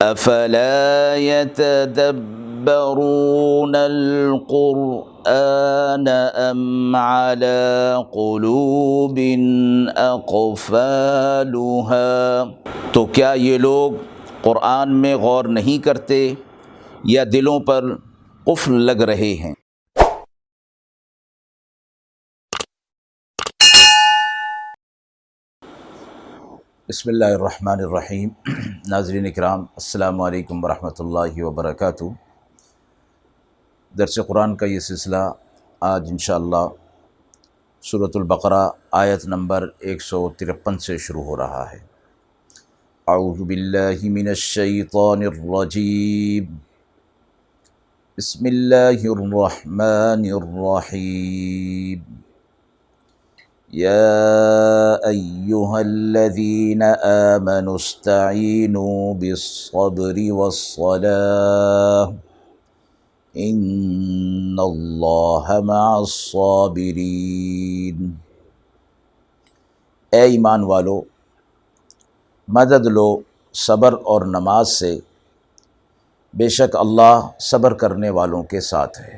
افلا يتدبرون القرآن ام على قلوب اقفالها، تو کیا یہ لوگ قرآن میں غور نہیں کرتے یا دلوں پر قفل لگ رہے ہیں؟ بسم اللہ الرحمن الرحیم۔ ناظرین اکرام، السلام علیکم ورحمۃ اللہ وبرکاتہ۔ درس قرآن کا یہ سلسلہ آج انشاءاللہ سورۃ البقرہ آیت نمبر 153 سے شروع ہو رہا ہے۔ اعوذ باللہ من الشیطان الرجیم، بسم اللہ الرحمن الرحیم۔ یا ایہا الذین آمنوا استعینوا بالصبر والصلاة ان اللہ مع الصابرین۔ اے ایمان والو، مدد لو صبر اور نماز سے، بے شک اللہ صبر کرنے والوں کے ساتھ ہے۔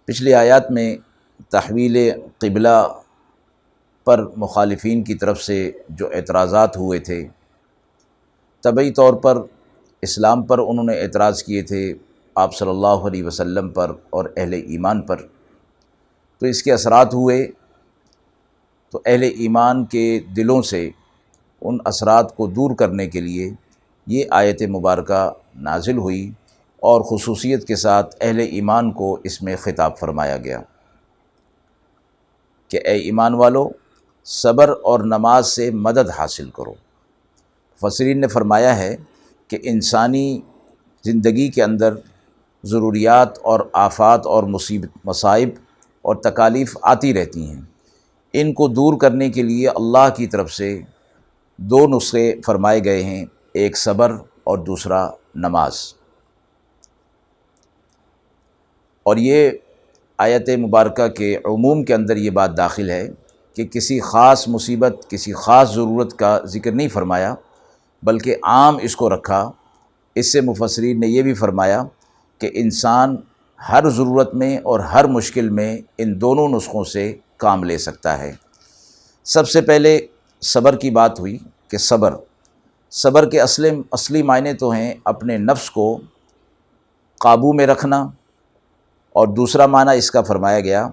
پچھلی آیات میں تحویل قبلہ پر مخالفین کی طرف سے جو اعتراضات ہوئے تھے، طبعی طور پر اسلام پر انہوں نے اعتراض کیے تھے، آپ صلی اللہ علیہ وسلم پر اور اہل ایمان پر، تو اس کے اثرات ہوئے، تو اہل ایمان کے دلوں سے ان اثرات کو دور کرنے کے لیے یہ آیت مبارکہ نازل ہوئی، اور خصوصیت کے ساتھ اہل ایمان کو اس میں خطاب فرمایا گیا کہ اے ایمان والو، صبر اور نماز سے مدد حاصل کرو۔ مفسرین نے فرمایا ہے کہ انسانی زندگی کے اندر ضروریات اور آفات اور مصائب اور تکالیف آتی رہتی ہیں، ان کو دور کرنے کے لیے اللہ کی طرف سے دو نسخے فرمائے گئے ہیں، ایک صبر اور دوسرا نماز۔ اور یہ آیت مبارکہ کے عموم کے اندر یہ بات داخل ہے کہ کسی خاص مصیبت، کسی خاص ضرورت کا ذکر نہیں فرمایا، بلکہ عام اس کو رکھا۔ اس سے مفسرین نے یہ بھی فرمایا کہ انسان ہر ضرورت میں اور ہر مشکل میں ان دونوں نسخوں سے کام لے سکتا ہے۔ سب سے پہلے صبر کی بات ہوئی کہ صبر کے اصلی معنی تو ہیں اپنے نفس کو قابو میں رکھنا، اور دوسرا معنی اس کا فرمایا گیا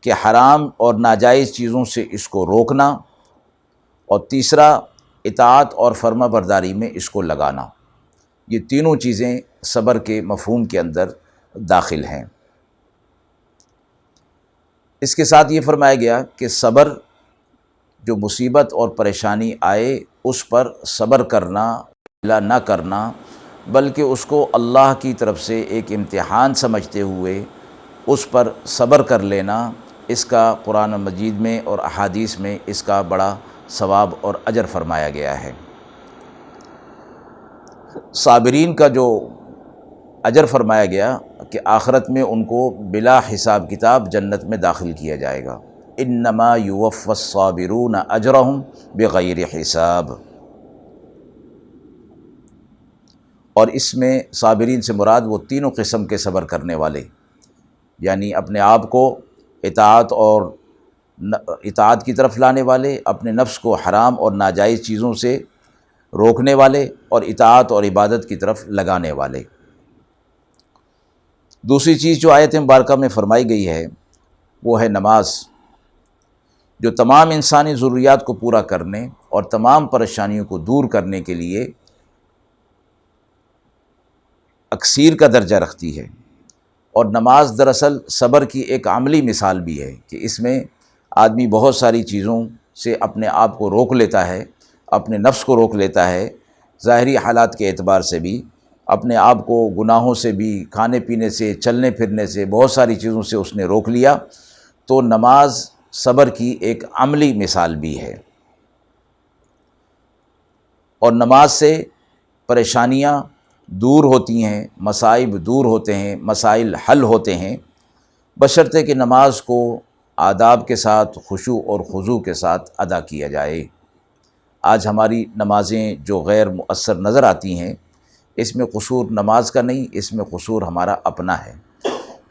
کہ حرام اور ناجائز چیزوں سے اس کو روکنا، اور تیسرا اطاعت اور فرما برداری میں اس کو لگانا۔ یہ تینوں چیزیں صبر کے مفہوم کے اندر داخل ہیں۔ اس کے ساتھ یہ فرمایا گیا کہ صبر، جو مصیبت اور پریشانی آئے اس پر صبر کرنا، نہ کرنا، بلکہ اس کو اللہ کی طرف سے ایک امتحان سمجھتے ہوئے اس پر صبر کر لینا، اس کا قرآن مجید میں اور احادیث میں اس کا بڑا ثواب اور اجر فرمایا گیا ہے۔ صابرین کا جو اجر فرمایا گیا کہ آخرت میں ان کو بلا حساب کتاب جنت میں داخل کیا جائے گا۔ انما یوفی الصابرون اجرہم بغیر حساب۔ اور اس میں صابرین سے مراد وہ تینوں قسم کے صبر کرنے والے، یعنی اپنے آپ کو اطاعت کی طرف لانے والے، اپنے نفس کو حرام اور ناجائز چیزوں سے روکنے والے، اور اطاعت اور عبادت کی طرف لگانے والے۔ دوسری چیز جو آیت مبارکہ میں فرمائی گئی ہے وہ ہے نماز، جو تمام انسانی ضروریات کو پورا کرنے اور تمام پریشانیوں کو دور کرنے کے لیے اکثیر کا درجہ رکھتی ہے۔ اور نماز دراصل صبر کی ایک عملی مثال بھی ہے کہ اس میں آدمی بہت ساری چیزوں سے اپنے آپ کو روک لیتا ہے، اپنے نفس کو روک لیتا ہے، ظاہری حالات کے اعتبار سے بھی، اپنے آپ کو گناہوں سے بھی، کھانے پینے سے، چلنے پھرنے سے، بہت ساری چیزوں سے اس نے روک لیا۔ تو نماز صبر کی ایک عملی مثال بھی ہے، اور نماز سے پریشانیاں دور ہوتی ہیں، مصائب دور ہوتے ہیں، مسائل حل ہوتے ہیں، بشرطے کہ نماز کو آداب کے ساتھ، خشوع اور خضوع کے ساتھ ادا کیا جائے۔ آج ہماری نمازیں جو غیر مؤثر نظر آتی ہیں، اس میں قصور نماز کا نہیں، اس میں قصور ہمارا اپنا ہے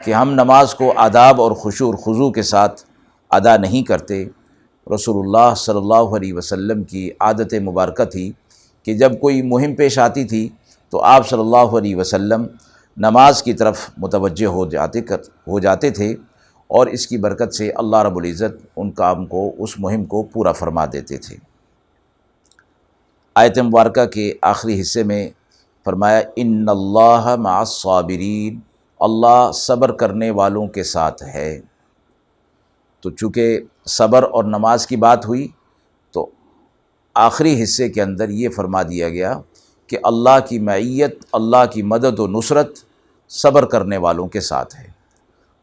کہ ہم نماز کو آداب اور خشوع اور خضوع کے ساتھ ادا نہیں کرتے۔ رسول اللہ صلی اللہ علیہ وسلم کی عادت مبارکہ تھی کہ جب کوئی مہم پیش آتی تھی تو آپ صلی اللہ علیہ وسلم نماز کی طرف متوجہ ہو جاتے تھے، اور اس کی برکت سے اللہ رب العزت ان کام کو، اس مہم کو پورا فرما دیتے تھے۔ آیت مبارکہ کے آخری حصے میں فرمایا ان اللہ مع الصابرین، اللہ صبر کرنے والوں کے ساتھ ہے۔ تو چونکہ صبر اور نماز کی بات ہوئی تو آخری حصے کے اندر یہ فرما دیا گیا کہ اللہ کی معیت، اللہ کی مدد و نصرت صبر کرنے والوں کے ساتھ ہے۔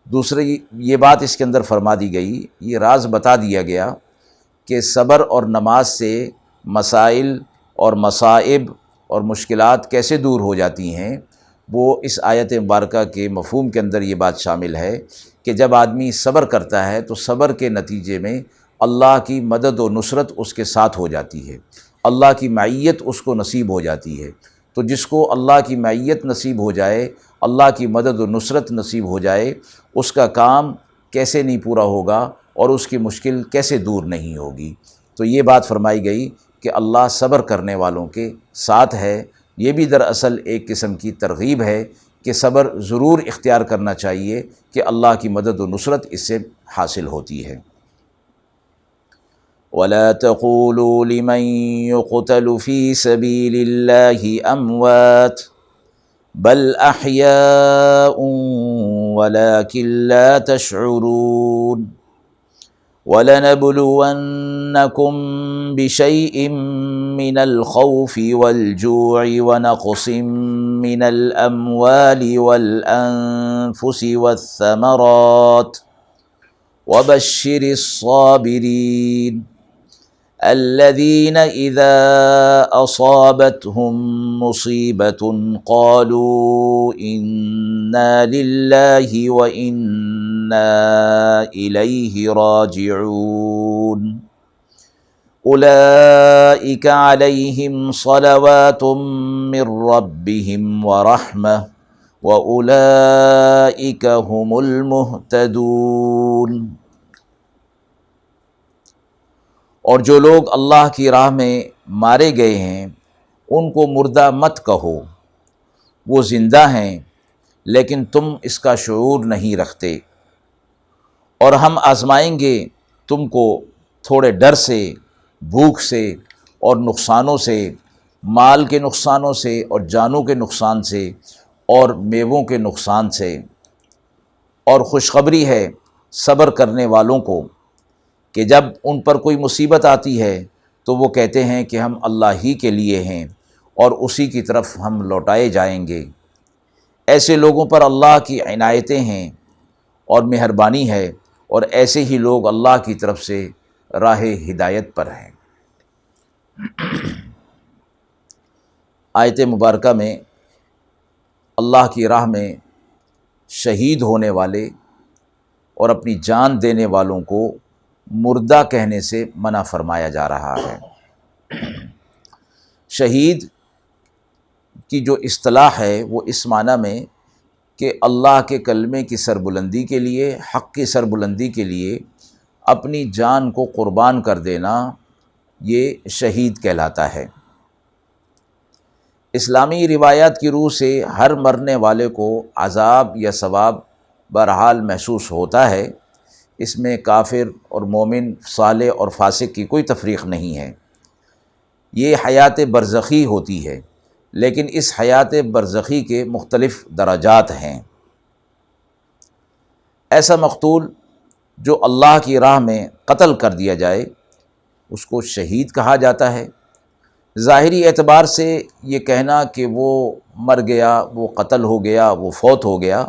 دوسری یہ بات اس کے اندر فرما دی گئی، یہ راز بتا دیا گیا کہ صبر اور نماز سے مسائل اور مصائب اور مشکلات کیسے دور ہو جاتی ہیں۔ وہ اس آیت مبارکہ کے مفہوم کے اندر یہ بات شامل ہے کہ جب آدمی صبر کرتا ہے تو صبر کے نتیجے میں اللہ کی مدد و نصرت اس کے ساتھ ہو جاتی ہے، اللہ کی معیت اس کو نصیب ہو جاتی ہے۔ تو جس کو اللہ کی معیت نصیب ہو جائے، اللہ کی مدد و نصرت نصیب ہو جائے، اس کا کام کیسے نہیں پورا ہوگا اور اس کی مشکل کیسے دور نہیں ہوگی۔ تو یہ بات فرمائی گئی کہ اللہ صبر کرنے والوں کے ساتھ ہے۔ یہ بھی دراصل ایک قسم کی ترغیب ہے کہ صبر ضرور اختیار کرنا چاہیے کہ اللہ کی مدد و نصرت اس سے حاصل ہوتی ہے۔ وَلَا تَقُولُوا لِمَن يُقْتَلُ فِي سَبِيلِ اللَّهِ أَمْوَاتٌ بَلْ أَحْيَاءٌ وَلَكِن لَّا تَشْعُرُونَ وَلَنَبْلُوَنَّكُم بِشَيْءٍ مِّنَ الْخَوْفِ وَالْجُوعِ وَنَقْصٍ مِّنَ الْأَمْوَالِ وَالْأَنفُسِ وَالثَّمَرَاتِ وَبَشِّرِ الصَّابِرِينَ الَّذِينَ إِذَا أَصَابَتْهُم مُّصِيبَةٌ قَالُوا إِنَّا لِلَّهِ وَإِنَّا إِلَيْهِ رَاجِعُونَ أُولَئِكَ عَلَيْهِمْ صَلَوَاتٌ مِّن رَّبِّهِمْ وَرَحْمَةٌ وَأُولَئِكَ هُمُ الْمُهْتَدُونَ۔ اور جو لوگ اللہ کی راہ میں مارے گئے ہیں ان کو مردہ مت کہو، وہ زندہ ہیں لیکن تم اس کا شعور نہیں رکھتے۔ اور ہم آزمائیں گے تم کو تھوڑے ڈر سے، بھوک سے اور نقصانوں سے، مال کے نقصانوں سے اور جانوں کے نقصان سے اور میووں کے نقصان سے۔ اور خوشخبری ہے صبر کرنے والوں کو کہ جب ان پر کوئی مصیبت آتی ہے تو وہ کہتے ہیں کہ ہم اللہ ہی کے لیے ہیں اور اسی کی طرف ہم لوٹائے جائیں گے۔ ایسے لوگوں پر اللہ کی عنایتیں ہیں اور مہربانی ہے، اور ایسے ہی لوگ اللہ کی طرف سے راہ ہدایت پر ہیں۔ آیت مبارکہ میں اللہ کی راہ میں شہید ہونے والے اور اپنی جان دینے والوں کو مردہ کہنے سے منع فرمایا جا رہا ہے۔ شہید کی جو اصطلاح ہے وہ اس معنی میں کہ اللہ کے کلمے کی سربلندی کے لیے، حق کی سربلندی کے لیے اپنی جان کو قربان کر دینا، یہ شہید کہلاتا ہے۔ اسلامی روایات کی روح سے ہر مرنے والے کو عذاب یا ثواب بہرحال محسوس ہوتا ہے، اس میں کافر اور مومن، صالح اور فاسق کی کوئی تفریق نہیں ہے۔ یہ حیات برزخی ہوتی ہے، لیکن اس حیات برزخی کے مختلف درجات ہیں۔ ایسا مقتول جو اللہ کی راہ میں قتل کر دیا جائے اس کو شہید کہا جاتا ہے۔ ظاہری اعتبار سے یہ کہنا کہ وہ مر گیا، وہ قتل ہو گیا، وہ فوت ہو گیا،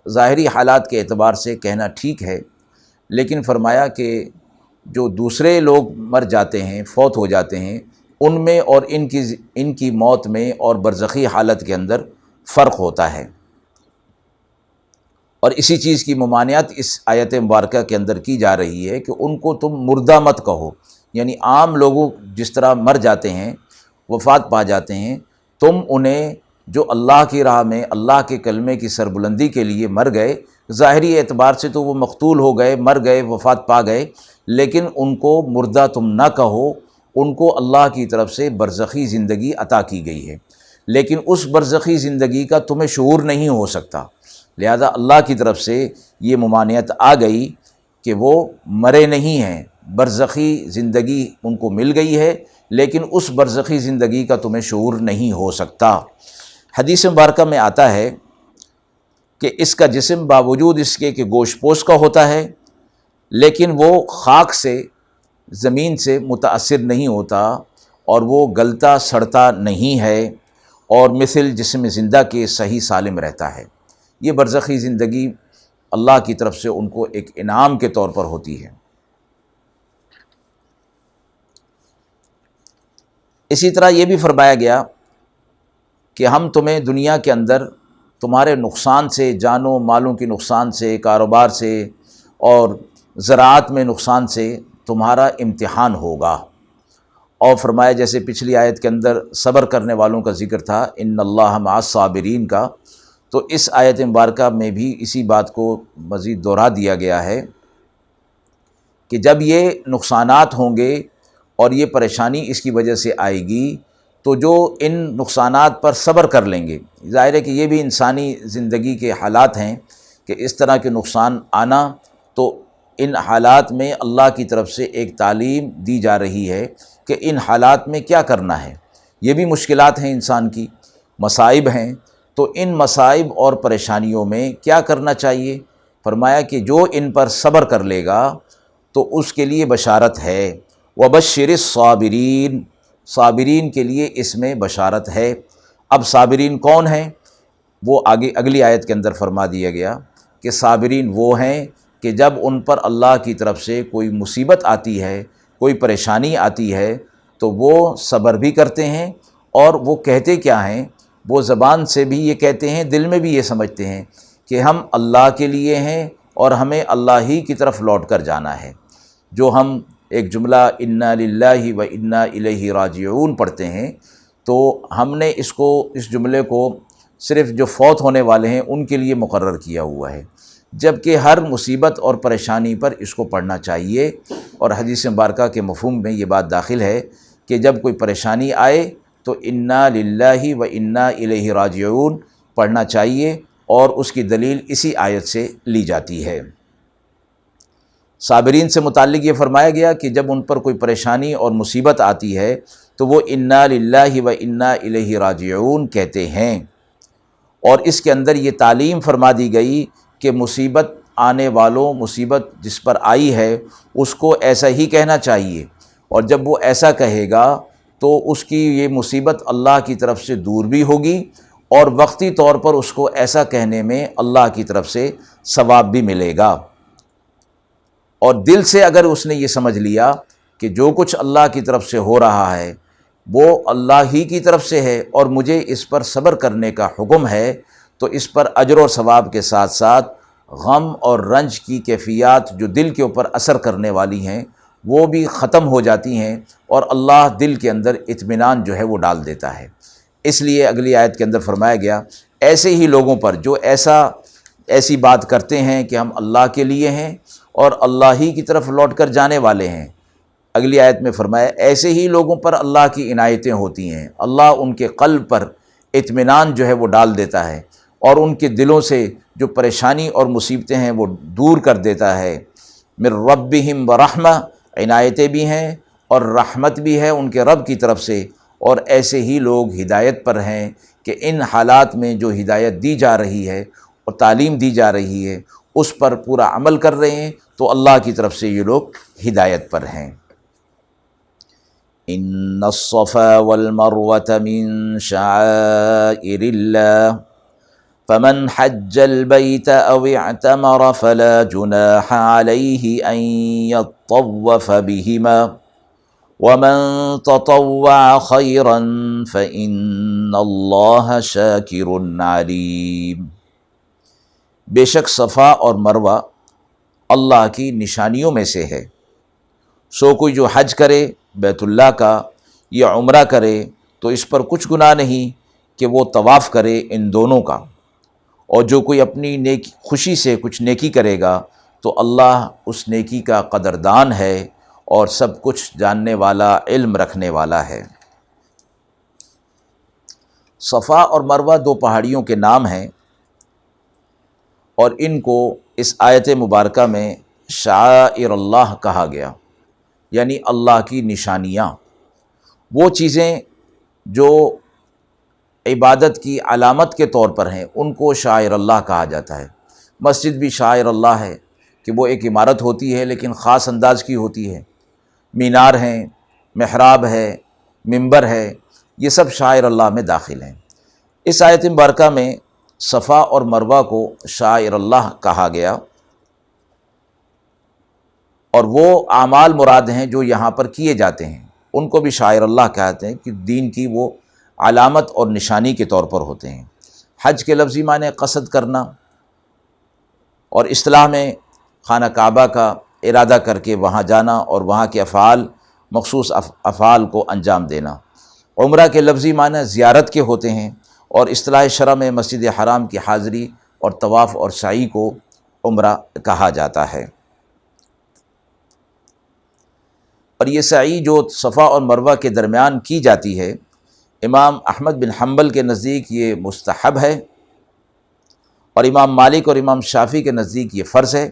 ظاہری حالات کے اعتبار سے کہنا ٹھیک ہے، لیکن فرمایا کہ جو دوسرے لوگ مر جاتے ہیں، فوت ہو جاتے ہیں، ان میں اور ان کی موت میں اور برزخی حالت کے اندر فرق ہوتا ہے۔ اور اسی چیز کی ممانعت اس آیت مبارکہ کے اندر کی جا رہی ہے کہ ان کو تم مردہ مت کہو، یعنی عام لوگوں جس طرح مر جاتے ہیں، وفات پا جاتے ہیں، تم انہیں جو اللہ کی راہ میں اللہ کے کلمے کی سربلندی کے لیے مر گئے، ظاہری اعتبار سے تو وہ مقتول ہو گئے، مر گئے، وفات پا گئے، لیکن ان کو مردہ تم نہ کہو، ان کو اللہ کی طرف سے برزخی زندگی عطا کی گئی ہے، لیکن اس برزخی زندگی کا تمہیں شعور نہیں ہو سکتا، لہذا اللہ کی طرف سے یہ ممانعت آ گئی کہ وہ مرے نہیں ہیں، برزخی زندگی ان کو مل گئی ہے، لیکن اس برزخی زندگی کا تمہیں شعور نہیں ہو سکتا۔ حدیث مبارکہ میں آتا ہے کہ اس کا جسم باوجود اس کے کہ گوشت پوش کا ہوتا ہے، لیکن وہ خاک سے، زمین سے متاثر نہیں ہوتا، اور وہ گلتا سڑتا نہیں ہے، اور مثل جسم زندہ کے صحیح سالم رہتا ہے۔ یہ برزخی زندگی اللہ کی طرف سے ان کو ایک انعام کے طور پر ہوتی ہے۔ اسی طرح یہ بھی فرمایا گیا کہ ہم تمہیں دنیا کے اندر تمہارے نقصان سے، جانوں مالوں کے نقصان سے، کاروبار سے اور زراعت میں نقصان سے تمہارا امتحان ہوگا، اور فرمایا جیسے پچھلی آیت کے اندر صبر کرنے والوں کا ذکر تھا، ان اللہ مع الصابرین کا، تو اس آیت مبارکہ میں بھی اسی بات کو مزید دوہرا دیا گیا ہے کہ جب یہ نقصانات ہوں گے اور یہ پریشانی اس کی وجہ سے آئے گی، تو جو ان نقصانات پر صبر کر لیں گے، ظاہر ہے کہ یہ بھی انسانی زندگی کے حالات ہیں کہ اس طرح کے نقصان آنا، تو ان حالات میں اللہ کی طرف سے ایک تعلیم دی جا رہی ہے کہ ان حالات میں کیا کرنا ہے۔ یہ بھی مشکلات ہیں انسان کی، مصائب ہیں، تو ان مصائب اور پریشانیوں میں کیا کرنا چاہیے؟ فرمایا کہ جو ان پر صبر کر لے گا تو اس کے لیے بشارت ہے، وَبَشِّرِ الصَّابِرِينَ، صابرین کے لیے اس میں بشارت ہے۔ اب صابرین کون ہیں؟ وہ آگے اگلی آیت کے اندر فرما دیا گیا کہ صابرین وہ ہیں کہ جب ان پر اللہ کی طرف سے کوئی مصیبت آتی ہے، کوئی پریشانی آتی ہے، تو وہ صبر بھی کرتے ہیں، اور وہ کہتے کیا ہیں؟ وہ زبان سے بھی یہ کہتے ہیں، دل میں بھی یہ سمجھتے ہیں کہ ہم اللہ کے لیے ہیں اور ہمیں اللہ ہی کی طرف لوٹ کر جانا ہے۔ جو ہم ایک جملہ انا للہ و انا الیہ راجعون پڑھتے ہیں، تو ہم نے اس جملے کو صرف جو فوت ہونے والے ہیں ان کے لیے مقرر کیا ہوا ہے، جبکہ ہر مصیبت اور پریشانی پر اس کو پڑھنا چاہیے، اور حدیث مبارکہ کے مفہوم میں یہ بات داخل ہے کہ جب کوئی پریشانی آئے تو انا للہ و انا الیہ راجعون پڑھنا چاہیے، اور اس کی دلیل اسی آیت سے لی جاتی ہے۔ صابرین سے متعلق یہ فرمایا گیا کہ جب ان پر کوئی پریشانی اور مصیبت آتی ہے تو وہ انا للہ و انا الیہ راجعون کہتے ہیں، اور اس کے اندر یہ تعلیم فرما دی گئی کہ مصیبت آنے والوں، مصیبت جس پر آئی ہے اس کو ایسا ہی کہنا چاہیے، اور جب وہ ایسا کہے گا تو اس کی یہ مصیبت اللہ کی طرف سے دور بھی ہوگی، اور وقتی طور پر اس کو ایسا کہنے میں اللہ کی طرف سے ثواب بھی ملے گا۔ اور دل سے اگر اس نے یہ سمجھ لیا کہ جو کچھ اللہ کی طرف سے ہو رہا ہے وہ اللہ ہی کی طرف سے ہے اور مجھے اس پر صبر کرنے کا حکم ہے، تو اس پر اجر اور ثواب کے ساتھ ساتھ غم اور رنج کی کیفیات جو دل کے اوپر اثر کرنے والی ہیں وہ بھی ختم ہو جاتی ہیں، اور اللہ دل کے اندر اطمینان جو ہے وہ ڈال دیتا ہے۔ اس لیے اگلی آیت کے اندر فرمایا گیا ایسے ہی لوگوں پر جو ایسی بات کرتے ہیں کہ ہم اللہ کے لیے ہیں اور اللہ ہی کی طرف لوٹ کر جانے والے ہیں، اگلی آیت میں فرمایا ایسے ہی لوگوں پر اللہ کی عنایتیں ہوتی ہیں، اللہ ان کے قلب پر اطمینان جو ہے وہ ڈال دیتا ہے، اور ان کے دلوں سے جو پریشانی اور مصیبتیں ہیں وہ دور کر دیتا ہے۔ من ربہم ورحمہ، عنایتیں بھی ہیں اور رحمت بھی ہے ان کے رب کی طرف سے، اور ایسے ہی لوگ ہدایت پر ہیں کہ ان حالات میں جو ہدایت دی جا رہی ہے اور تعلیم دی جا رہی ہے اس پر پورا عمل کر رہے ہیں، تو اللہ کی طرف سے یہ لوگ ہدایت پر ہیں۔ ان الصفا والمروة من شعائر اللہ فمن حج البيت او اعتمر فلا جناح عليه ان يطوف بهما ومن تطوع خيرا فإن الله شاكر عليم۔ بے شک صفا اور مروہ اللہ کی نشانیوں میں سے ہے، سو کوئی جو حج کرے بیت اللہ کا یا عمرہ کرے تو اس پر کچھ گناہ نہیں کہ وہ طواف کرے ان دونوں کا، اور جو کوئی اپنی نیکی خوشی سے کچھ نیکی کرے گا تو اللہ اس نیکی کا قدردان ہے اور سب کچھ جاننے والا، علم رکھنے والا ہے۔ صفا اور مروہ دو پہاڑیوں کے نام ہیں، اور ان کو اس آیت مبارکہ میں شعائر اللہ کہا گیا، یعنی اللہ کی نشانیاں، وہ چیزیں جو عبادت کی علامت کے طور پر ہیں ان کو شعائر اللہ کہا جاتا ہے۔ مسجد بھی شعائر اللہ ہے کہ وہ ایک عمارت ہوتی ہے لیکن خاص انداز کی ہوتی ہے، مینار ہیں، محراب ہے، منبر ہے، یہ سب شعائر اللہ میں داخل ہیں۔ اس آیت مبارکہ میں صفا اور مروہ کو شعائر اللہ کہا گیا، اور وہ اعمال مراد ہیں جو یہاں پر کیے جاتے ہیں، ان کو بھی شعائر اللہ کہتے ہیں کہ دین کی وہ علامت اور نشانی کے طور پر ہوتے ہیں۔ حج کے لفظی معنی قصد کرنا، اور اصطلاح میں خانہ کعبہ کا ارادہ کر کے وہاں جانا اور وہاں کے افعال، مخصوص افعال کو انجام دینا۔ عمرہ کے لفظی معنی زیارت کے ہوتے ہیں، اور اصطلاح شرع میں مسجد حرام کی حاضری اور طواف اور سعی کو عمرہ کہا جاتا ہے۔ اور یہ سعی جو صفا اور مروہ کے درمیان کی جاتی ہے، امام احمد بن حنبل کے نزدیک یہ مستحب ہے، اور امام مالک اور امام شافعی کے نزدیک یہ فرض ہے۔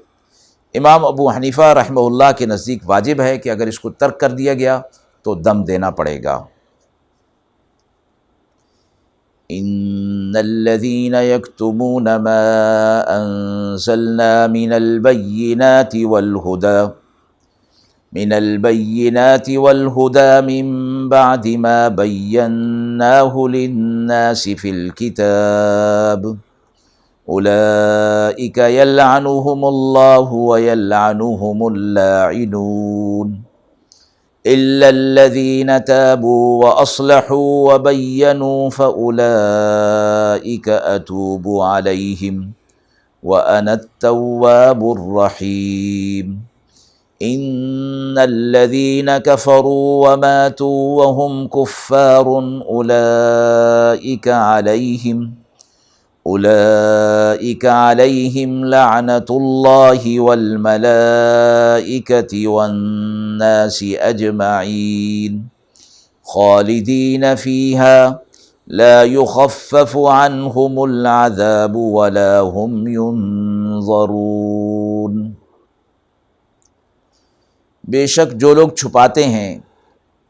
امام ابو حنیفہ رحمہ اللہ کے نزدیک واجب ہے کہ اگر اس کو ترک کر دیا گیا تو دم دینا پڑے گا۔ ان الذين يكتمون ما انزلنا من البينات والهدى من بعد ما بيناه للناس في الكتاب اولئك يلعنهم الله ويلعنهم اللاعنون إلا الذين تابوا وأصلحوا وبينوا فأولئك أتوب عليهم وأنا التواب الرحيم إن الذين كفروا وماتوا وهم كفار أولئك عليهم لعنة الله والملائكة والناس أجمعين خالدين فيها لا يخفف عنهم العذاب ولا هم ينظرون۔ بے شک جو لوگ چھپاتے ہیں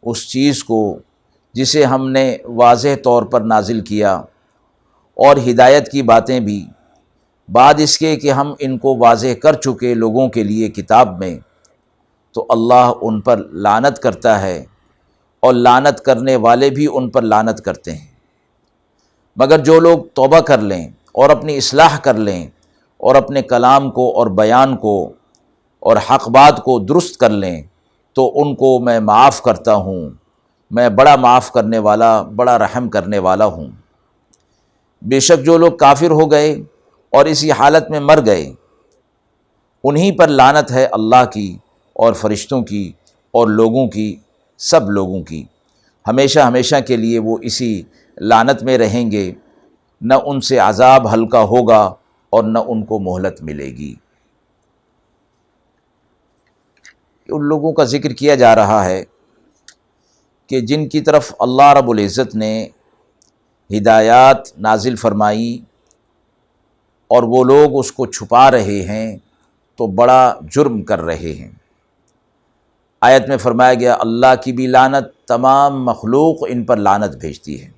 اس چیز کو جسے ہم نے واضح طور پر نازل کیا، اور ہدایت کی باتیں بھی بعد اس کے کہ ہم ان کو واضح کر چکے لوگوں کے لیے کتاب میں، تو اللہ ان پر لعنت کرتا ہے، اور لعنت کرنے والے بھی ان پر لعنت کرتے ہیں۔ مگر جو لوگ توبہ کر لیں اور اپنی اصلاح کر لیں اور اپنے کلام کو اور بیان کو اور حق بات کو درست کر لیں تو ان کو میں معاف کرتا ہوں، میں بڑا معاف کرنے والا، بڑا رحم کرنے والا ہوں۔ بے شک جو لوگ کافر ہو گئے اور اسی حالت میں مر گئے، انہی پر لعنت ہے اللہ کی اور فرشتوں کی اور لوگوں کی، سب لوگوں کی، ہمیشہ ہمیشہ کے لیے وہ اسی لعنت میں رہیں گے، نہ ان سے عذاب ہلکا ہوگا اور نہ ان کو مہلت ملے گی۔ ان لوگوں کا ذکر کیا جا رہا ہے کہ جن کی طرف اللہ رب العزت نے ہدایات نازل فرمائی اور وہ لوگ اس کو چھپا رہے ہیں تو بڑا جرم کر رہے ہیں۔ آیت میں فرمایا گیا اللہ کی بھی لعنت، تمام مخلوق ان پر لعنت بھیجتی ہے۔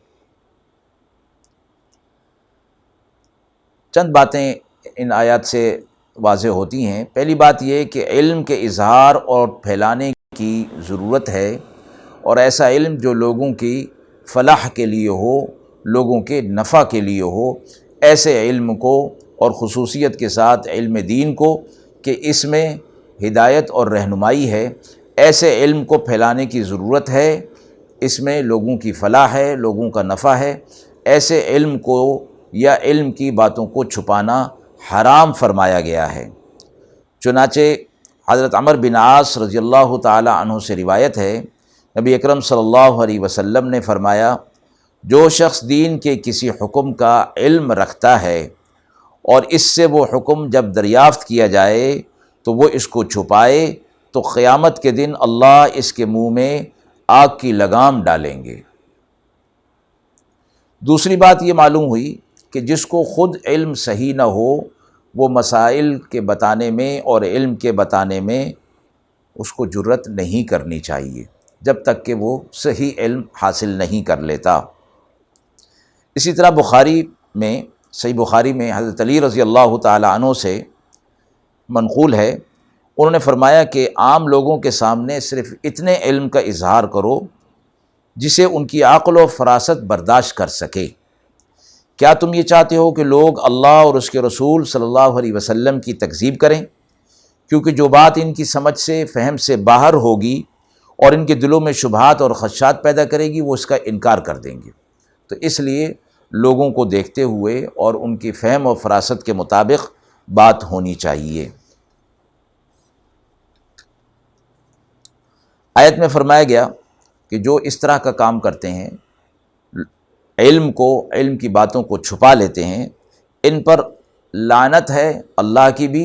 چند باتیں ان آیات سے واضح ہوتی ہیں۔ پہلی بات یہ کہ علم کے اظہار اور پھیلانے کی ضرورت ہے، اور ایسا علم جو لوگوں کی فلاح کے لیے ہو، لوگوں کے نفع کے لیے ہو، ایسے علم کو، اور خصوصیت کے ساتھ علم دین کو کہ اس میں ہدایت اور رہنمائی ہے، ایسے علم کو پھیلانے کی ضرورت ہے۔ اس میں لوگوں کی فلاح ہے، لوگوں کا نفع ہے۔ ایسے علم کو یا علم کی باتوں کو چھپانا حرام فرمایا گیا ہے۔ چنانچہ حضرت عمر بن عاص رضی اللہ تعالی عنہ سے روایت ہے، نبی اکرم صلی اللہ علیہ وسلم نے فرمایا، جو شخص دین کے کسی حکم کا علم رکھتا ہے اور اس سے وہ حکم جب دریافت کیا جائے تو وہ اس کو چھپائے تو قیامت کے دن اللہ اس کے منہ میں آگ کی لگام ڈالیں گے۔ دوسری بات یہ معلوم ہوئی کہ جس کو خود علم صحیح نہ ہو وہ مسائل کے بتانے میں اور علم کے بتانے میں اس کو جرأت نہیں کرنی چاہیے جب تک کہ وہ صحیح علم حاصل نہیں کر لیتا۔ اسی طرح صحیح بخاری میں حضرت علی رضی اللہ تعالی عنہ سے منقول ہے، انہوں نے فرمایا کہ عام لوگوں کے سامنے صرف اتنے علم کا اظہار کرو جسے ان کی عقل و فراست برداشت کر سکے۔ کیا تم یہ چاہتے ہو کہ لوگ اللہ اور اس کے رسول صلی اللہ علیہ وسلم کی تکذیب کریں؟ کیونکہ جو بات ان کی سمجھ سے فہم سے باہر ہوگی اور ان کے دلوں میں شبہات اور خدشات پیدا کرے گی وہ اس کا انکار کر دیں گے۔ تو اس لیے لوگوں کو دیکھتے ہوئے اور ان کی فہم اور فراست کے مطابق بات ہونی چاہیے۔ آیت میں فرمایا گیا کہ جو اس طرح کا کام کرتے ہیں، علم کی باتوں کو چھپا لیتے ہیں، ان پر لعنت ہے اللہ کی بھی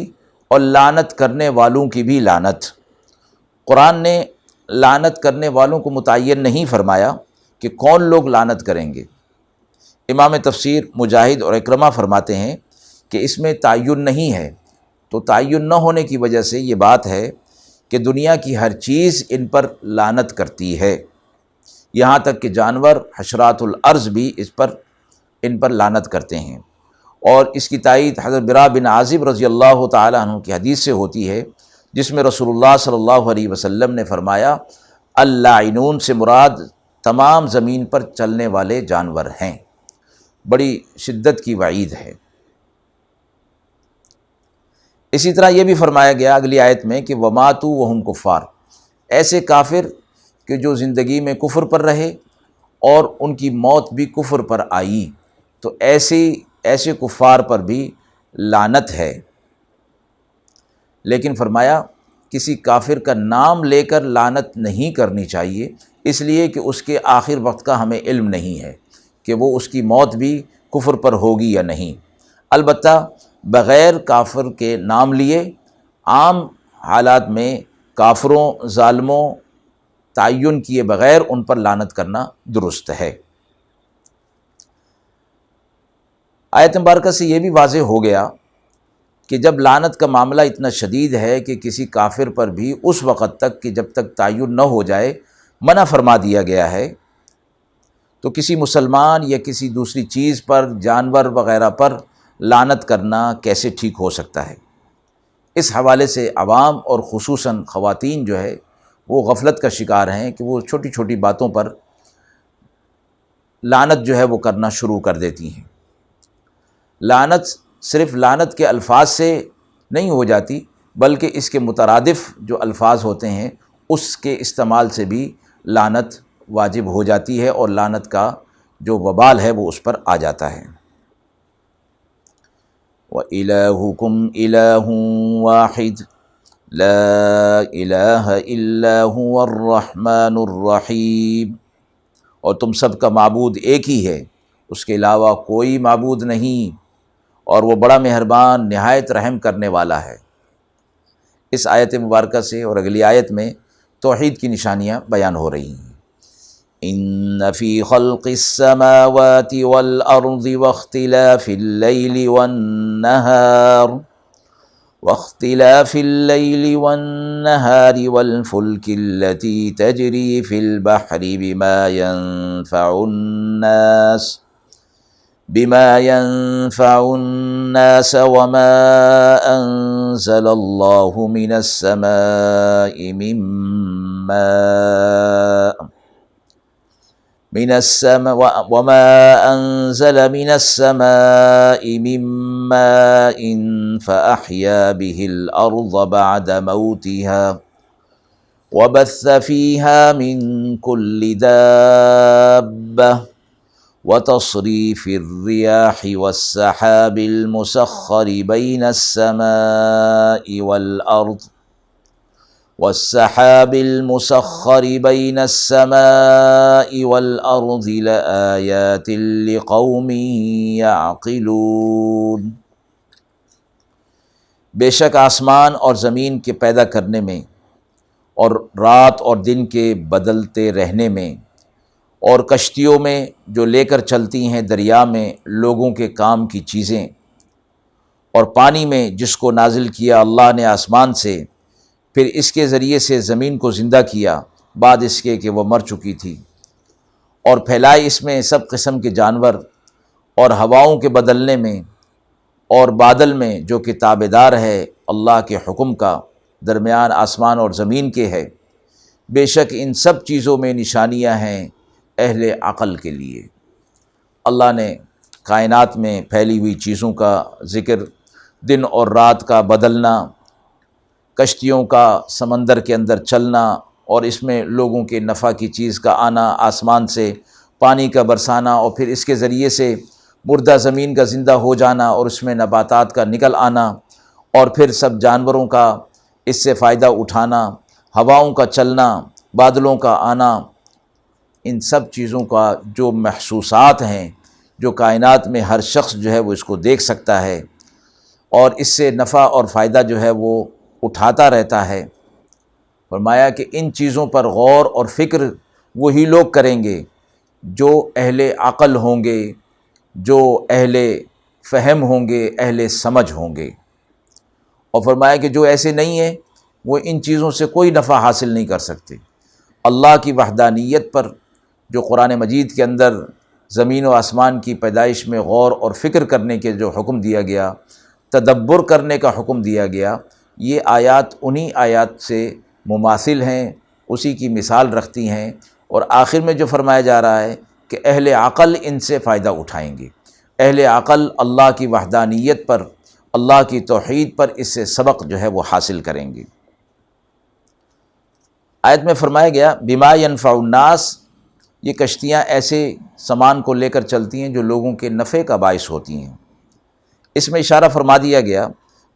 اور لعنت کرنے والوں کی بھی لعنت۔ قرآن نے لعنت کرنے والوں کو متعین نہیں فرمایا کہ کون لوگ لعنت کریں گے۔ امام تفسیر مجاہد اور اکرمہ فرماتے ہیں کہ اس میں تعین نہیں ہے، تو تعین نہ ہونے کی وجہ سے یہ بات ہے کہ دنیا کی ہر چیز ان پر لعنت کرتی ہے، یہاں تک کہ جانور حشرات الارض بھی ان پر لعنت کرتے ہیں۔ اور اس کی تائید حضرت برا بن عازب رضی اللہ تعالی عنہ کی حدیث سے ہوتی ہے، جس میں رسول اللہ صلی اللہ علیہ وسلم نے فرمایا، اللاعنون سے مراد تمام زمین پر چلنے والے جانور ہیں۔ بڑی شدت کی وعید ہے۔ اسی طرح یہ بھی فرمایا گیا اگلی آیت میں کہ وَمَاتُوا وَهُمْ کُفَّارٌ، ایسے کافر کہ جو زندگی میں کفر پر رہے اور ان کی موت بھی کفر پر آئی، تو ایسے کفار پر بھی لعنت ہے۔ لیکن فرمایا کسی کافر کا نام لے کر لعنت نہیں کرنی چاہیے، اس لیے کہ اس کے آخر وقت کا ہمیں علم نہیں ہے کہ وہ اس کی موت بھی کفر پر ہوگی یا نہیں۔ البتہ بغیر کافر کے نام لیے عام حالات میں کافروں، ظالموں تعین کیے بغیر ان پر لعنت کرنا درست ہے۔ آیت مبارکہ سے یہ بھی واضح ہو گیا کہ جب لعنت کا معاملہ اتنا شدید ہے کہ کسی کافر پر بھی اس وقت تک کہ جب تک تعین نہ ہو جائے منع فرما دیا گیا ہے، تو کسی مسلمان یا کسی دوسری چیز پر، جانور وغیرہ پر لعنت کرنا کیسے ٹھیک ہو سکتا ہے؟ اس حوالے سے عوام اور خصوصاً خواتین جو ہے وہ غفلت کا شکار ہیں کہ وہ چھوٹی چھوٹی باتوں پر لعنت جو ہے وہ کرنا شروع کر دیتی ہیں۔ لعنت صرف لعنت کے الفاظ سے نہیں ہو جاتی، بلکہ اس کے مترادف جو الفاظ ہوتے ہیں اس کے استعمال سے بھی لعنت واجب ہو جاتی ہے اور لعنت کا جو وبال ہے وہ اس پر آ جاتا ہے۔ وَإِلَٰهُكُمْ إِلَٰهٌ وَاحِدٌ لَا إِلَٰهَ إِلَّا هُوَ الرَّحْمَٰنُ الرَّحِيمُ، اور تم سب کا معبود ایک ہی ہے، اس کے علاوہ کوئی معبود نہیں، اور وہ بڑا مہربان نہایت رحم کرنے والا ہے۔ اس آیت مبارکہ سے اور اگلی آیت میں توحید کی نشانیاں بیان ہو رہی ہیں۔ إِنَّ فِي خَلْقِ السَّمَاوَاتِ وَالْأَرْضِ وَاخْتِلَافِ اللَّيْلِ وَالنَّهَارِ وَالْفُلْكِ الَّتِي تَجْرِي فِي الْبَحْرِ بما ينفع الناس وما أنزل الله من السماء من ماء فأحيا به الأرض بعد موتها وبث فيها من كل دابة وتصريف الرياح والسحاب المسخر بين السماء والأرض والسحاب المسخر بين السماء والأرض لآيات لقوم يعقلون۔ بے شک آسمان اور زمین کے پیدا کرنے میں، اور رات اور دن کے بدلتے رہنے میں، اور کشتیوں میں جو لے کر چلتی ہیں دریا میں لوگوں کے کام کی چیزیں، اور پانی میں جس کو نازل کیا اللہ نے آسمان سے، پھر اس کے ذریعے سے زمین کو زندہ کیا بعد اس کے کہ وہ مر چکی تھی، اور پھیلائے اس میں سب قسم کے جانور، اور ہواؤں کے بدلنے میں، اور بادل میں جو کہ تابعدار ہے اللہ کے حکم کا، درمیان آسمان اور زمین کے ہے، بے شک ان سب چیزوں میں نشانیاں ہیں اہل عقل کے لیے۔ اللہ نے کائنات میں پھیلی ہوئی چیزوں کا ذکر، دن اور رات کا بدلنا، کشتیوں کا سمندر کے اندر چلنا، اور اس میں لوگوں کے نفع کی چیز کا آنا، آسمان سے پانی کا برسانا، اور پھر اس کے ذریعے سے مردہ زمین کا زندہ ہو جانا اور اس میں نباتات کا نکل آنا، اور پھر سب جانوروں کا اس سے فائدہ اٹھانا، ہواؤں کا چلنا، بادلوں کا آنا، ان سب چیزوں کا جو محسوسات ہیں، جو کائنات میں ہر شخص جو ہے وہ اس کو دیکھ سکتا ہے اور اس سے نفع اور فائدہ جو ہے وہ اٹھاتا رہتا ہے۔ فرمایا کہ ان چیزوں پر غور اور فکر وہی لوگ کریں گے جو اہل عقل ہوں گے، جو اہل فہم ہوں گے، اہل سمجھ ہوں گے۔ اور فرمایا کہ جو ایسے نہیں ہیں وہ ان چیزوں سے کوئی نفع حاصل نہیں کر سکتے۔ اللہ کی وحدانیت پر جو قرآن مجید کے اندر زمین و آسمان کی پیدائش میں غور اور فکر کرنے کے جو حکم دیا گیا، تدبر کرنے کا حکم دیا گیا، یہ آیات انہی آیات سے مماثل ہیں، اسی کی مثال رکھتی ہیں۔ اور آخر میں جو فرمایا جا رہا ہے کہ اہل عقل ان سے فائدہ اٹھائیں گے، اہل عقل اللہ کی وحدانیت پر، اللہ کی توحید پر اس سے سبق جو ہے وہ حاصل کریں گے۔ آیت میں فرمایا گیا بما ینفع الناس، یہ کشتیاں ایسے سامان کو لے کر چلتی ہیں جو لوگوں کے نفع کا باعث ہوتی ہیں۔ اس میں اشارہ فرما دیا گیا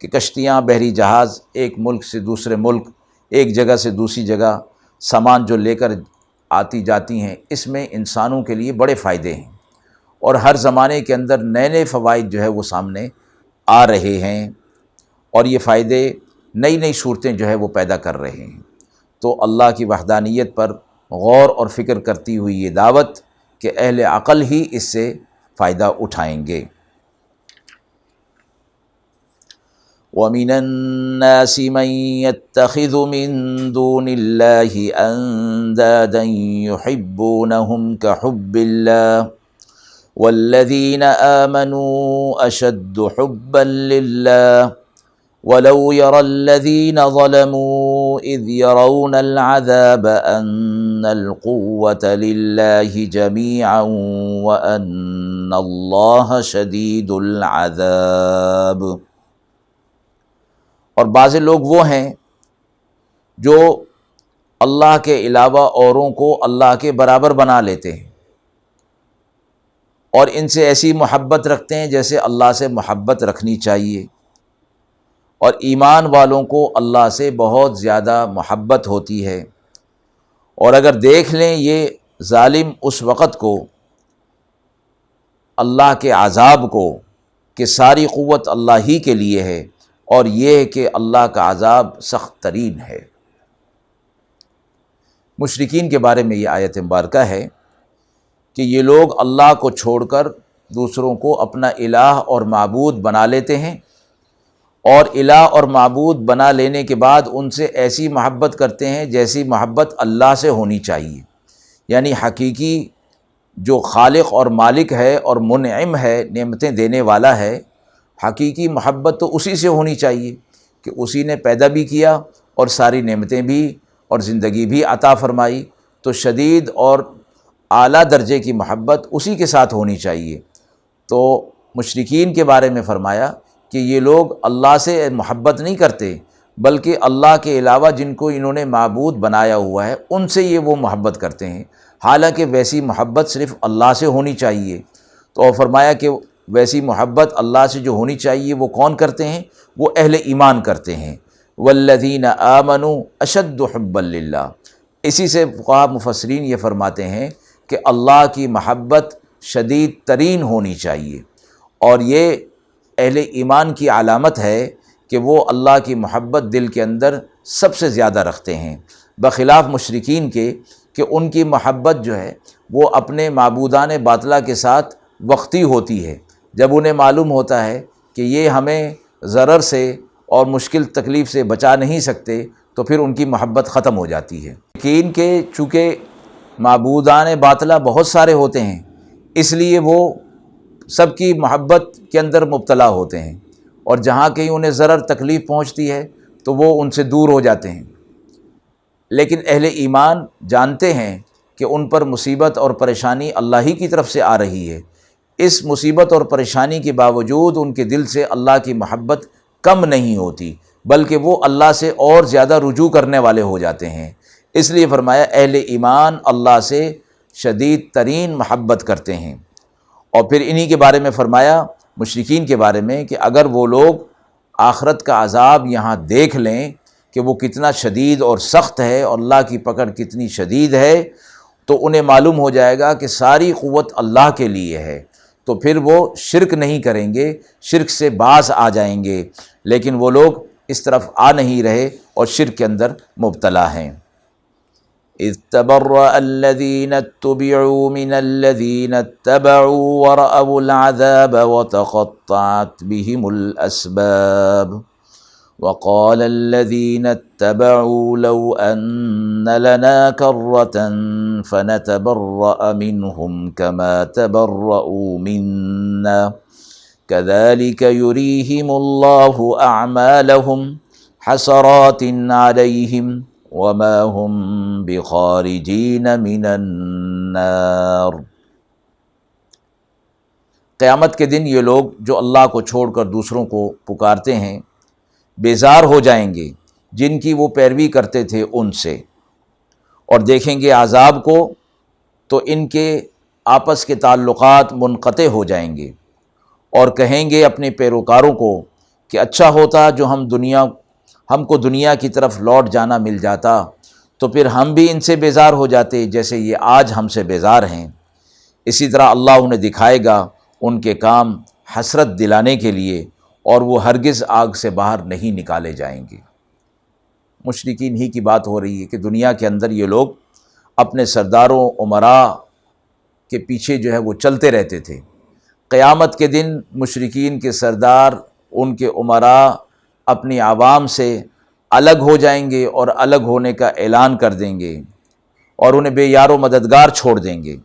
کہ کشتیاں، بحری جہاز ایک ملک سے دوسرے ملک، ایک جگہ سے دوسری جگہ سامان جو لے کر آتی جاتی ہیں، اس میں انسانوں کے لیے بڑے فائدے ہیں، اور ہر زمانے کے اندر نئے نئے فوائد جو ہے وہ سامنے آ رہے ہیں، اور یہ فائدے نئی نئی صورتیں جو ہے وہ پیدا کر رہے ہیں۔ تو اللہ کی وحدانیت پر غور اور فکر کرتی ہوئی یہ دعوت کہ اہل عقل ہی اس سے فائدہ اٹھائیں گے۔ وَمِنَ النَّاسِ مَن يَتَّخِذُ مِن دُونِ اللَّهِ أَندَادًا يُحِبُّونَهُمْ كَحُبِّ اللَّهِ وَالَّذِينَ آمَنُوا أَشَدُّ حُبًّا لِلَّهِ وَلَوْ يَرَى الَّذِينَ ظَلَمُوا إِذْ يَرَوْنَ الْعَذَابَ أَنَّ الْقُوَّةَ لِلَّهِ جَمِيعًا وَأَنَّ اللَّهَ شَدِيدُ الْعَذَابِ۔ اور بعض لوگ وہ ہیں جو اللہ کے علاوہ اوروں کو اللہ کے برابر بنا لیتے ہیں، اور ان سے ایسی محبت رکھتے ہیں جیسے اللہ سے محبت رکھنی چاہیے، اور ایمان والوں کو اللہ سے بہت زیادہ محبت ہوتی ہے۔ اور اگر دیکھ لیں یہ ظالم اس وقت کو، اللہ کے عذاب کو، کہ ساری قوت اللہ ہی کے لیے ہے، اور یہ کہ اللہ کا عذاب سخت ترین ہے۔ مشرکین کے بارے میں یہ آیت مبارکہ ہے کہ یہ لوگ اللہ کو چھوڑ کر دوسروں کو اپنا الہ اور معبود بنا لیتے ہیں، اور الہ اور معبود بنا لینے کے بعد ان سے ایسی محبت کرتے ہیں جیسی محبت اللہ سے ہونی چاہیے۔ یعنی حقیقی جو خالق اور مالک ہے اور منعم ہے، نعمتیں دینے والا ہے، حقیقی محبت تو اسی سے ہونی چاہیے کہ اسی نے پیدا بھی کیا اور ساری نعمتیں بھی اور زندگی بھی عطا فرمائی، تو شدید اور اعلیٰ درجے کی محبت اسی کے ساتھ ہونی چاہیے۔ تو مشرکین کے بارے میں فرمایا کہ یہ لوگ اللہ سے محبت نہیں کرتے، بلکہ اللہ کے علاوہ جن کو انہوں نے معبود بنایا ہوا ہے ان سے یہ وہ محبت کرتے ہیں، حالانکہ ویسی محبت صرف اللہ سے ہونی چاہیے۔ تو فرمایا کہ ویسی محبت اللہ سے جو ہونی چاہیے وہ کون کرتے ہیں؟ وہ اہل ایمان کرتے ہیں، والذین آمنوا اشد حبا للہ۔ اسی سے فقہاء مفسرین یہ فرماتے ہیں کہ اللہ کی محبت شدید ترین ہونی چاہیے، اور یہ اہل ایمان کی علامت ہے کہ وہ اللہ کی محبت دل کے اندر سب سے زیادہ رکھتے ہیں، بخلاف مشرکین کے کہ ان کی محبت جو ہے وہ اپنے معبودان باطلہ کے ساتھ وقتی ہوتی ہے۔ جب انہیں معلوم ہوتا ہے کہ یہ ہمیں ضرر سے اور مشکل تکلیف سے بچا نہیں سکتے تو پھر ان کی محبت ختم ہو جاتی ہے۔ یقین کہ چونکہ معبودان باطلہ بہت سارے ہوتے ہیں، اس لیے وہ سب کی محبت کے اندر مبتلا ہوتے ہیں، اور جہاں کہیں انہیں ضرر تکلیف پہنچتی ہے تو وہ ان سے دور ہو جاتے ہیں۔ لیکن اہل ایمان جانتے ہیں کہ ان پر مصیبت اور پریشانی اللہ ہی کی طرف سے آ رہی ہے، اس مصیبت اور پریشانی کے باوجود ان کے دل سے اللہ کی محبت کم نہیں ہوتی، بلکہ وہ اللہ سے اور زیادہ رجوع کرنے والے ہو جاتے ہیں۔ اس لیے فرمایا اہل ایمان اللہ سے شدید ترین محبت کرتے ہیں۔ اور پھر انہی کے بارے میں فرمایا مشرکین کے بارے میں کہ اگر وہ لوگ آخرت کا عذاب یہاں دیکھ لیں کہ وہ کتنا شدید اور سخت ہے اور اللہ کی پکڑ کتنی شدید ہے، تو انہیں معلوم ہو جائے گا کہ ساری قوت اللہ کے لیے ہے، تو پھر وہ شرک نہیں کریں گے، شرک سے باز آ جائیں گے۔ لیکن وہ لوگ اس طرف آ نہیں رہے اور شرک کے اندر مبتلا ہیں۔ اذ تبرأ الذین اتبعوا من الذین اتبعوا ورأوا العذاب وتقطعت بهم الأسباب وقال الذين اتبعوا لو أن لنا كرة فنتبرأ منهم كما تبرؤوا منا كذلك يريهم الله أعمالهم حسرات عليهم وما هم بخارجين من النار۔ قیامت کے دن یہ لوگ جو اللہ کو چھوڑ کر دوسروں کو پکارتے ہیں بیزار ہو جائیں گے جن کی وہ پیروی کرتے تھے ان سے، اور دیکھیں گے عذاب کو تو ان کے آپس کے تعلقات منقطع ہو جائیں گے، اور کہیں گے اپنے پیروکاروں کو کہ اچھا ہوتا جو ہم کو دنیا کی طرف لوٹ جانا مل جاتا، تو پھر ہم بھی ان سے بیزار ہو جاتے جیسے یہ آج ہم سے بیزار ہیں۔ اسی طرح اللہ انہیں دکھائے گا ان کے کام حسرت دلانے کے لیے، اور وہ ہرگز آگ سے باہر نہیں نکالے جائیں گے۔ مشرکین ہی کی بات ہو رہی ہے کہ دنیا کے اندر یہ لوگ اپنے سرداروں امراء کے پیچھے جو ہے وہ چلتے رہتے تھے۔ قیامت کے دن مشرکین کے سردار، ان کے امراء اپنی عوام سے الگ ہو جائیں گے اور الگ ہونے کا اعلان کر دیں گے، اور انہیں بے یار و مددگار چھوڑ دیں گے،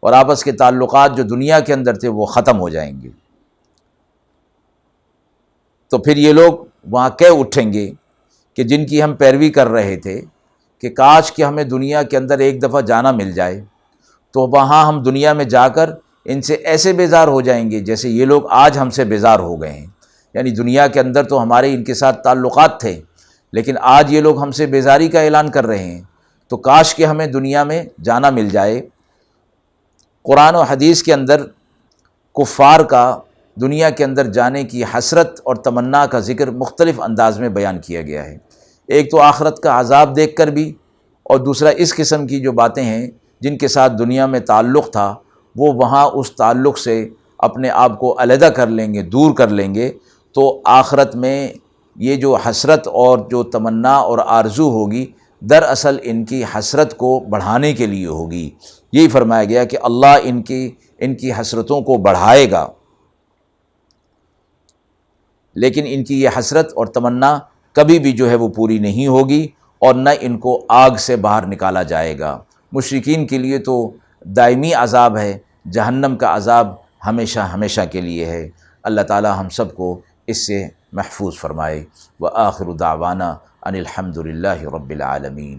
اور آپس کے تعلقات جو دنیا کے اندر تھے وہ ختم ہو جائیں گے۔ تو پھر یہ لوگ وہاں کہہ اٹھیں گے کہ جن کی ہم پیروی کر رہے تھے کہ کاش کہ ہمیں دنیا کے اندر ایک دفعہ جانا مل جائے، تو وہاں ہم دنیا میں جا کر ان سے ایسے بیزار ہو جائیں گے جیسے یہ لوگ آج ہم سے بیزار ہو گئے ہیں۔ یعنی دنیا کے اندر تو ہمارے ان کے ساتھ تعلقات تھے، لیکن آج یہ لوگ ہم سے بیزاری کا اعلان کر رہے ہیں، تو کاش کہ ہمیں دنیا میں جانا مل جائے۔ قرآن و حدیث کے اندر کفار کا دنیا کے اندر جانے کی حسرت اور تمنا کا ذکر مختلف انداز میں بیان کیا گیا ہے۔ ایک تو آخرت کا عذاب دیکھ کر بھی، اور دوسرا اس قسم کی جو باتیں ہیں جن کے ساتھ دنیا میں تعلق تھا وہ وہاں اس تعلق سے اپنے آپ کو علیحدہ کر لیں گے، دور کر لیں گے، تو آخرت میں یہ جو حسرت اور جو تمنا اور آرزو ہوگی دراصل ان کی حسرت کو بڑھانے کے لیے ہوگی۔ یہی فرمایا گیا کہ اللہ ان کی حسرتوں کو بڑھائے گا، لیکن ان کی یہ حسرت اور تمنا کبھی بھی جو ہے وہ پوری نہیں ہوگی، اور نہ ان کو آگ سے باہر نکالا جائے گا۔ مشرکین کے لیے تو دائمی عذاب ہے، جہنم کا عذاب ہمیشہ ہمیشہ کے لیے ہے۔ اللہ تعالی ہم سب کو اس سے محفوظ فرمائے۔ وآخر دعوانا ان الحمد للہ رب العالمین۔